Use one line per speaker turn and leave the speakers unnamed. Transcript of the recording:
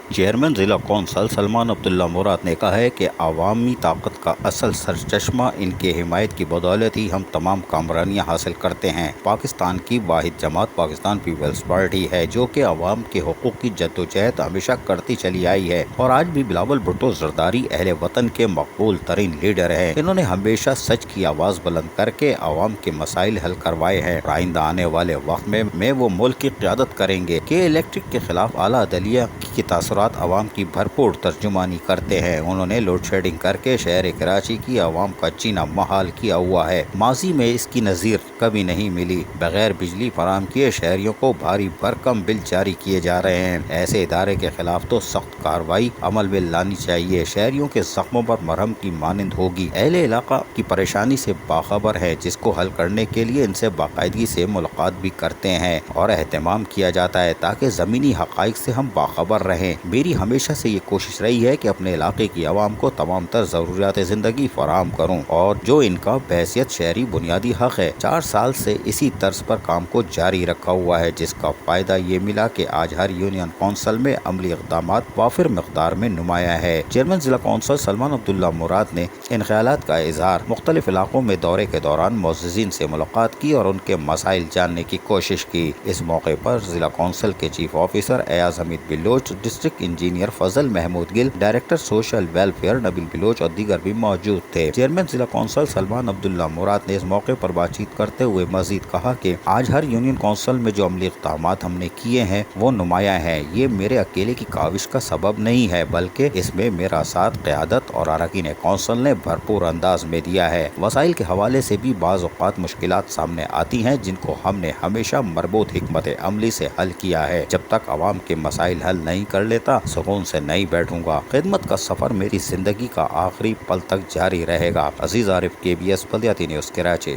Chairman ضلع council Salman عبداللہ مراد نے کہا ہے کہ عوامی طاقت کا اصل سرچشمہ ان کے حمایت کی بدولت ہی ہم تمام کامرانیاں حاصل کرتے ہیں۔ پاکستان کی واحد جماعت پاکستان پیپلز پارٹی ہے جو کہ عوام کے حقوق کی جدوجہد ہمیشہ کرتی چلی آئی ہے اور آج بھی بلاول بھٹو زرداری اہل وطن کے مقبول ترین لیڈر ہیں۔ انہوں نے ہمیشہ سچ کی آواز بلند کر کے عوام کے مسائل حل کروائے ہیں۔ آئندہ آنے والے وقت میں وہ ملک کی قیادت کریں گے کہ الیکٹرک کے خلاف اعلیٰ عدلیہ کی تاثرات عوام کی بھرپور ترجمانی کرتے ہیں۔ انہوں نے لوڈ شیڈنگ کر کے شہر کراچی کی عوام کا جینا محال کیا ہوا ہے۔ ماضی میں اس کی نظیر کبھی نہیں ملی۔ بغیر بجلی فراہم کیے شہریوں کو بھاری بھرکم بل جاری کیے جا رہے ہیں۔ ایسے ادارے کے خلاف تو سخت کارروائی عمل میں لانی چاہیے۔ شہریوں کے زخموں پر مرہم کی مانند ہوگی۔ اہل علاقہ کی پریشانی سے باخبر ہے جس کو حل کرنے کے لیے ان سے باقاعدگی سے ملاقات بھی کرتے ہیں اور اہتمام کیا جاتا ہے تاکہ زمینی حقائق سے ہم باخبر رہیں۔ میری ہمیشہ سے یہ کوشش رہی ہے کہ اپنے علاقے کی عوام کو تمام تر ضروریات زندگی فراہم کروں اور جو ان کا بحیثیت شہری بنیادی حق ہے۔ 4 سال سے اسی طرز پر کام کو جاری رکھا ہوا ہے جس کا فائدہ یہ ملا کہ آج ہر یونین کونسل میں عملی اقدامات وافر مقدار میں نمایاں ہے۔ چیئرمین ضلع کونسل سلمان عبداللہ مراد نے ان خیالات کا اظہار مختلف علاقوں میں دورے کے دوران معززین سے ملاقات کی اور ان کے مسائل جاننے کی کوشش کی۔ اس موقع پر ضلع کونسل کے چیف آفیسر ایاز حمید بلوچ، ڈسٹرکٹ انجینئر فضل محمود گل، ڈائریکٹر سوشل ویلفیئر نبیل بلوچ اور دیگر بھی موجود تھے۔ چیئرمین ضلع کونسل سلمان عبداللہ مراد نے اس موقع پر بات چیت کرتے ہوئے مزید کہا کہ آج ہر یونین کونسل میں جو عملی اقدامات ہم نے کیے ہیں وہ نمایاں ہیں۔ یہ میرے اکیلے کی کاوش کا سبب نہیں ہے بلکہ اس میں میرا ساتھ قیادت اور اراکین کونسل نے بھرپور انداز میں دیا ہے۔ وسائل کے حوالے سے بھی بعض اوقات مشکلات سامنے آتی ہیں جن کو ہم نے ہمیشہ مربوط حکمت عملی سے حل کیا ہے۔ جب تک عوام کے مسائل حل نہیں کر لیتا سکون سے نہیں بیٹھوں گا۔ خدمت کا سفر میری زندگی کا آخری پل تک جاری رہے گا۔ عزیز عارف، KBS بلدیاتی نیوز، کراچی۔